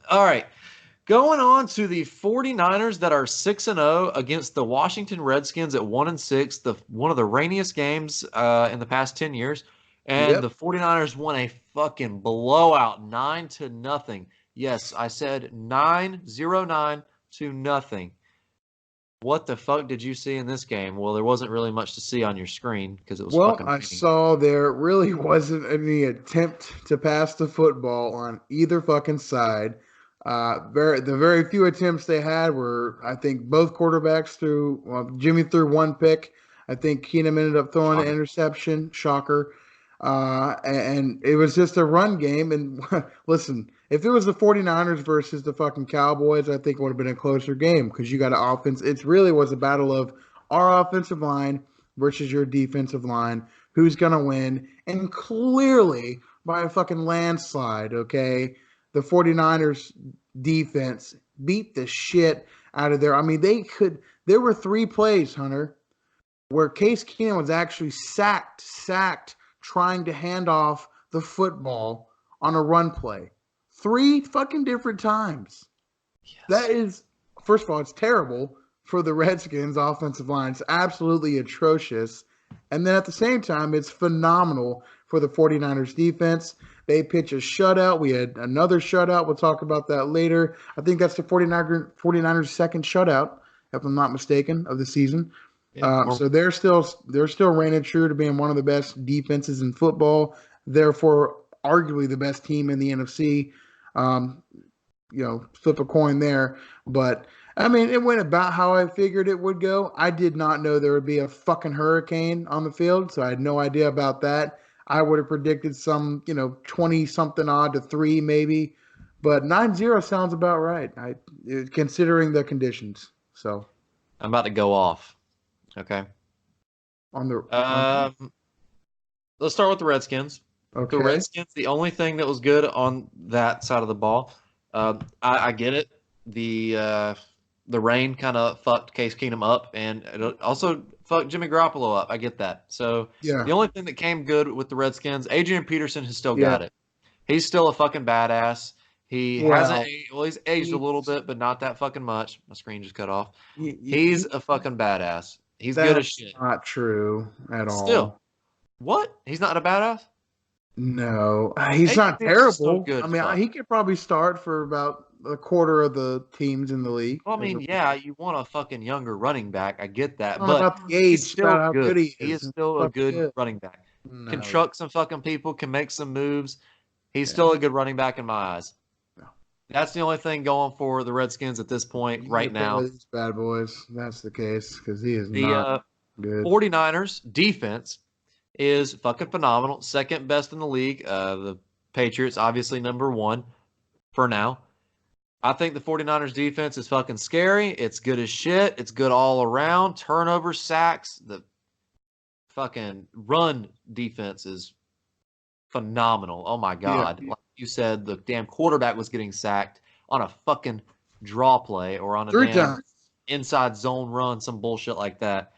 All right. Going on to the 49ers that are 6-0 against the Washington Redskins at 1-6, the one of the rainiest games in the past 10 years. And Yep. the 49ers won a fucking blowout, 9-0. Yes, I said 9-0-9 to nothing. What the fuck did you see in this game? Well, there wasn't really much to see on your screen because it was Well, fucking I raining. saw there really wasn't any attempt to pass the football on either fucking side. The very few attempts they had were, I think, both quarterbacks threw. Well, Jimmy threw one pick. I think Keenum ended up throwing an Shocker. interception. Shocker. And it was just a run game. And listen, if it was the 49ers versus the fucking Cowboys, I think it would have been a closer game because you got an offense. It really was a battle of our offensive line versus your defensive line. Who's going to win? And clearly, by a fucking landslide, okay, the 49ers defense beat the shit out of there. I mean, there were three plays, Hunter, where Case Keenum was actually sacked trying to hand off the football on a run play. Three fucking different times. That Yes. is, first of all, it's terrible for the Redskins offensive line. It's absolutely atrocious. And then at the same time, it's phenomenal for the 49ers defense. They pitch a shutout. We had another shutout. We'll talk about that later. I think that's the 49ers second shutout, if I'm not mistaken, of the season. Yeah. So they're still reigning true to being one of the best defenses in football. Therefore, arguably the best team in the NFC. Um, flip a coin there. But I mean, it went about how I figured it would go. I did not know there would be a fucking hurricane on the field, so I had no idea about that. I would have predicted some, 20 something odd to 3 maybe, but 9-0 sounds about right. Considering the conditions. So, I'm about to go off. Okay. on the on Um, let's start with the Redskins. The okay. Redskins, the only thing that was good on that side of the ball, I get it. The rain kind of fucked Case Keenum up, and it also fucked Jimmy Garoppolo up. I get that. So Yeah. the only thing that came good with the Redskins, Adrian Peterson has still Yeah. got it. He's still a fucking badass. He hasn't, Well, well, he's aged a he, little bit, but not that fucking much. My screen just cut off. He's he, a fucking badass. He's good as that's shit. not true at Still, all. what? He's not a badass? No, he's Adrian not Peterson's still terrible. good I as mean, fuck. he could probably start for about a quarter of the teams in the league Well, I as mean, a yeah, rookie. you want a fucking younger running back. I get It's that, not but about the he's age, it's about still how good good. he He is. is And still a fucking good good. running back. Can No, truck some fucking people, can make some moves. He's yeah, still a good running back in my eyes. no. That's the only thing going for the Redskins at this point You need to right play now. with these bad boys. That's the case because he is The not good. 49ers defense is fucking phenomenal. Second best in the league. The Patriots, obviously, number one for now. I think the 49ers defense is fucking scary. It's good as shit. It's good all around. Turnover, sacks. The fucking run defense is phenomenal. Oh my Yeah, God. Like you said, the damn quarterback was getting sacked on a fucking draw play or on a three damn times. inside zone run, some bullshit like that.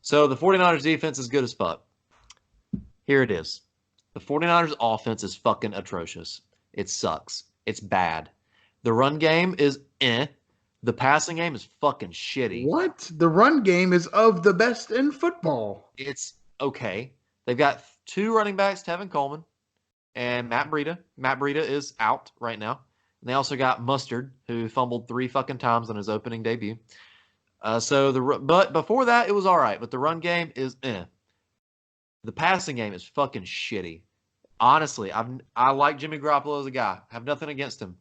So the 49ers defense is good as fuck. Here it is. The 49ers offense is fucking atrocious. It sucks. It's bad. The run game is eh. The passing game is fucking shitty. What? The run game is of the best in football. It's okay. They've got two running backs, Tevin Coleman and Matt Breida. Matt Breida is out right now. And they also got Mustard, who fumbled 3 fucking times on his opening debut. But before that, it was all right. But the run game is eh. The passing game is fucking shitty. Honestly, I like Jimmy Garoppolo as a guy. I have nothing against him.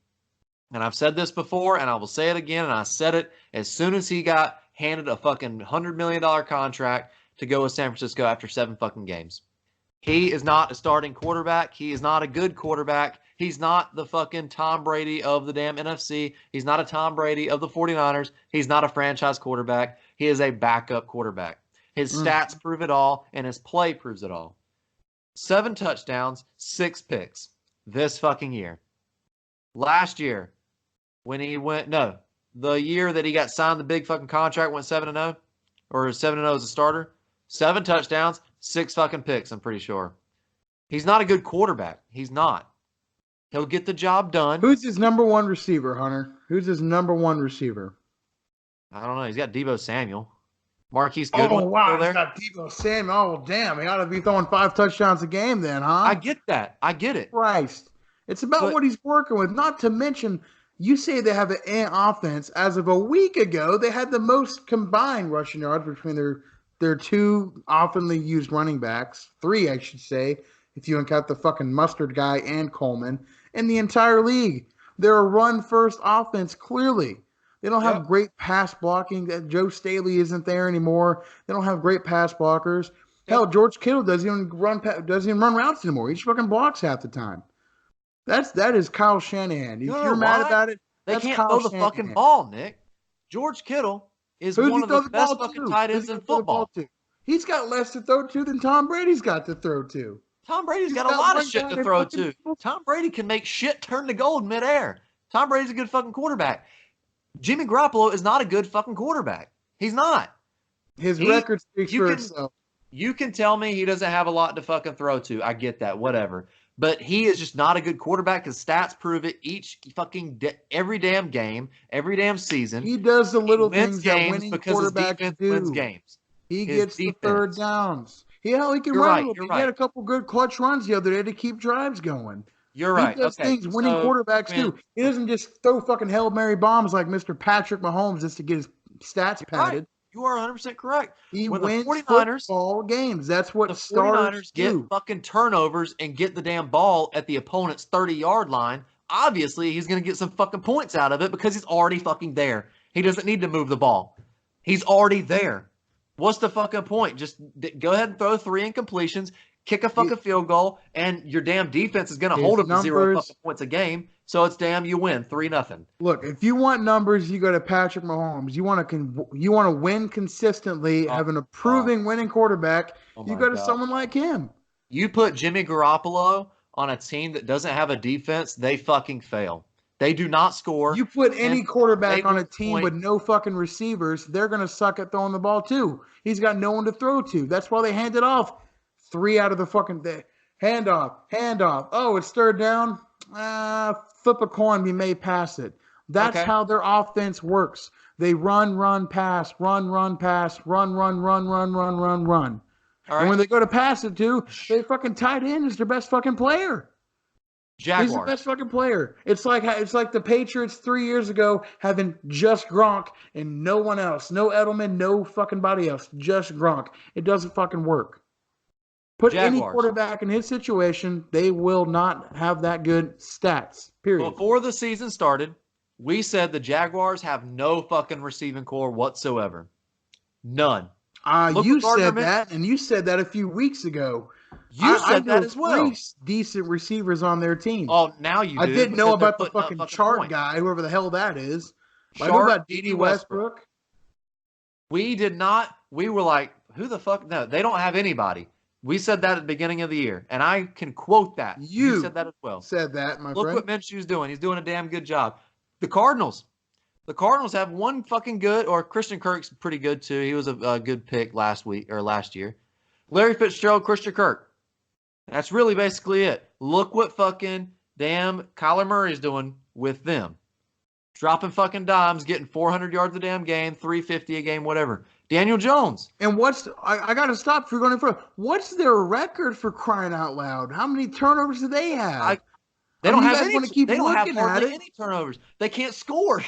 And I've said this before, and I will say it again, and I said it as soon as he got handed a fucking $100 million contract to go with San Francisco after 7 fucking games. He is not a starting quarterback. He is not a good quarterback. He's not the fucking Tom Brady of the damn NFC. He's not a Tom Brady of the 49ers. He's not a franchise quarterback. He is a backup quarterback. His Mm. stats prove it all, and his play proves it all. 7 touchdowns, 6 picks this fucking year. Last year, when he went, no, the year that he got signed the big fucking contract, went 7-0, or 7-0 as a starter. 7 touchdowns, 6 fucking picks, I'm pretty sure. He's not a good quarterback. He's not. He'll get the job done. Who's his number one receiver, Hunter? Who's his number one receiver? I don't know. He's got Deebo Samuel. Marquise Oh, Goodwin wow. still He's there. got Deebo Samuel. Oh, damn. He ought to be throwing 5 touchdowns a game then, huh? I get that. I get it. Christ. It's about what he's working with. Not to mention, you say they have an offense. As of a week ago, they had the most combined rushing yards between their two oftenly used running backs. 3, I should say, if you count the fucking Mustard guy and Coleman, in the entire league. They're a run-first offense, clearly. They don't have great pass blocking. Joe Staley isn't there anymore. They don't have great pass blockers. Hell, George Kittle doesn't even run routes anymore. He just fucking blocks half the time. That is Kyle Shanahan. If you're mad about it, they that's can't Kyle throw the Shanahan. fucking ball, Nick. George Kittle is one of the best fucking tight ends in football. He's got less to throw to than Tom Brady's got to throw to. Tom Brady's got a lot of shit to throw to. Tom Brady can make shit turn to gold midair. Tom Brady's a good fucking quarterback. Jimmy Garoppolo is not a good fucking quarterback. He's not. His record speaks for itself. You can tell me he doesn't have a lot to fucking throw to. I get that, whatever. But he is just not a good quarterback because stats prove it every damn game, every damn season. He does the little things that winning quarterbacks do. Wins games. He gets the third downs. He can run a little bit. He had a couple good clutch runs the other day to keep drives going. You're right. He does things winning quarterbacks do. He doesn't just throw fucking Hail Mary bombs like Mr. Patrick Mahomes just to get his stats padded. Right. You are 100% correct. He wins football games. That's what starters do. Get fucking turnovers and get the damn ball at the opponent's 30-yard line. Obviously, he's going to get some fucking points out of it because he's already fucking there. He doesn't need to move the ball. He's already there. What's the fucking point? Just go ahead and throw 3 incompletions, kick a fucking field goal, and your damn defense is going to hold him to 0 fucking points a game. So it's damn you win 3-0. Look, if you want numbers, you go to Patrick Mahomes. You want to win consistently, have an approving winning quarterback. You go to someone like him. You put Jimmy Garoppolo on a team that doesn't have a defense, they fucking fail. They do not score. You put any quarterback on a team with no fucking receivers, they're going to suck at throwing the ball too. He's got no one to throw to. That's why they hand it off 3 out of the fucking handoff. Oh, it's third down. Flip a coin, we may pass it. That's how their offense works. They run, pass, run, pass, run. And when they go to pass it to, they fucking tight end is their best fucking player. Jaguars. He's the best fucking player. It's like the Patriots 3 years ago having just Gronk and no one else. No Edelman, no fucking body else. Just Gronk. It doesn't fucking work. Put any quarterback in his situation, they will not have that good stats, period. Before the season started, we said the Jaguars have no fucking receiving core whatsoever. None. You said that, and you said that a few weeks ago. You said that as well. 3 decent receivers on their team. Oh, now you do. I didn't know about the fucking chart guy, whoever the hell that is. I know about D.D. Westbrook. We did not. We were like, who the fuck? No, they don't have anybody. We said that at the beginning of the year, and I can quote that. You said that as well. Said that, my friend. Look what Minshew's doing. He's doing a damn good job. The Cardinals have one fucking good, or Christian Kirk's pretty good too. He was a good pick last year. Larry Fitzgerald, Christian Kirk. That's really basically it. Look what fucking damn Kyler Murray's doing with them. Dropping fucking dimes, getting 400 yards a damn game, 350 a game, whatever. Daniel Jones. And I got to stop if you're going further. What's their record for crying out loud? How many turnovers do they have? They don't have hardly any turnovers. They can't score.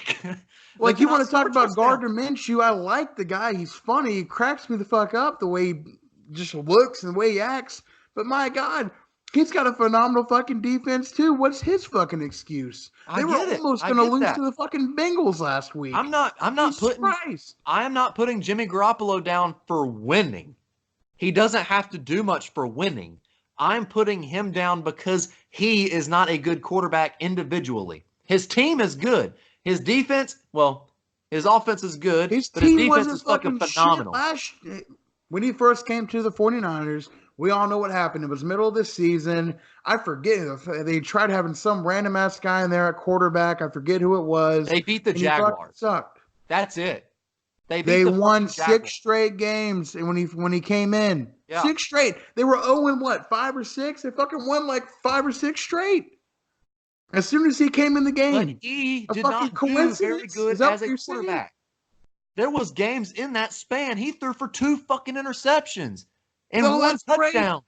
Like, you want to talk about Gardner Minshew? I like the guy. He's funny. He cracks me the fuck up the way he just looks and the way he acts. But my God, he's got a phenomenal fucking defense too. What's his fucking excuse? They were almost going to lose to the fucking Bengals last week. I'm not putting Jimmy Garoppolo down for winning. He doesn't have to do much for winning. I'm putting him down because he is not a good quarterback individually. His team is good. His defense, his offense is good. His defense is fucking phenomenal. When he first came to the 49ers, we all know what happened. It was middle of the season. I forget. They tried having some random ass guy in there at quarterback. I forget who it was. They beat the Jaguars. Sucked. That's it. They won 6 straight games when he came in. Yeah. 6 straight. They were 0-5 or 6. They fucking won like 5 or 6 straight. As soon as he came in the But game, he a did fucking not do very coincidence? good Is that as what a you're saying? quarterback. There was games in that span he threw for 2 fucking interceptions and No, 1 that's great. touchdown,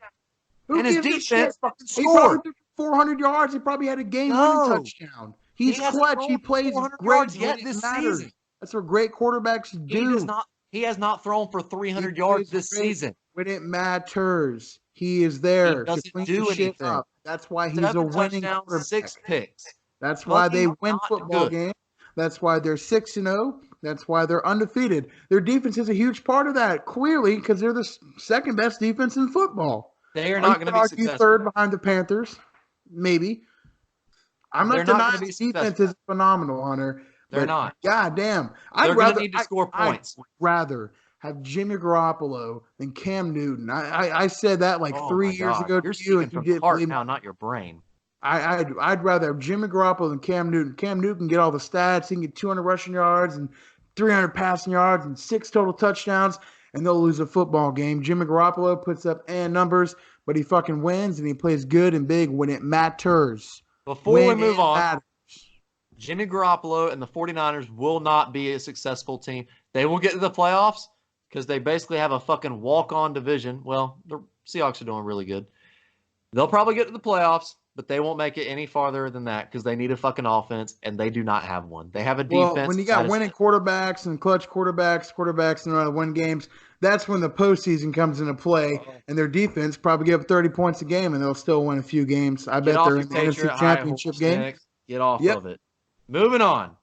Who and his gives a shit? defense fucking He probably scored. threw 400 yards. He probably had a game-winning No, touchdown. he He's hasn't clutch. He thrown for plays 400 great yards when yet it this matters. season. That's what great quarterbacks He does do. not. He has not thrown for He 300 yards plays this great season. when it matters. He is He there to doesn't clean the do shit anything. up. That's why he's a 7 winning touchdowns, 6 quarterback. picks. That's But why they he's win not football good. games. That's why they're 6-0. That's why they're undefeated. Their defense is a huge part of that, clearly, because they're the second best defense in football. They are Or you not going to could be argue successful. third behind the Panthers, maybe. I'm They're not not denying going to be the defense successful. is phenomenal, Hunter. They're But not. goddamn, They're going to need to score points. I'd rather have Jimmy Garoppolo than Cam Newton. I said that like Oh 3 my years God. ago You're to you, speaking and you from the didn't heart believe me. now, not your brain. I'd rather have Jimmy Garoppolo than Cam Newton. Cam Newton can get all the stats. He can get 200 rushing yards and 300 passing yards and 6 total touchdowns, and they'll lose a football game. Jimmy Garoppolo puts up numbers, but he fucking wins, and he plays good and big when it matters. Before we When move it on, matters. Jimmy Garoppolo and the 49ers will not be a successful team. They will get to the playoffs because they basically have a fucking walk-on division. Well, the Seahawks are doing really good. They'll probably get to the playoffs, but they won't make it any farther than that because they need a fucking offense, and they do not have one. They have a Well, defense. when you got winning quarterbacks and clutch quarterbacks know how to win games, that's when the postseason comes into play, and their defense probably give up 30 points a game, and they'll still win a few games. I Get bet off they're your in the NFC Patriot high Championship horse, game. Nick. Get off Yep. of it. Moving on.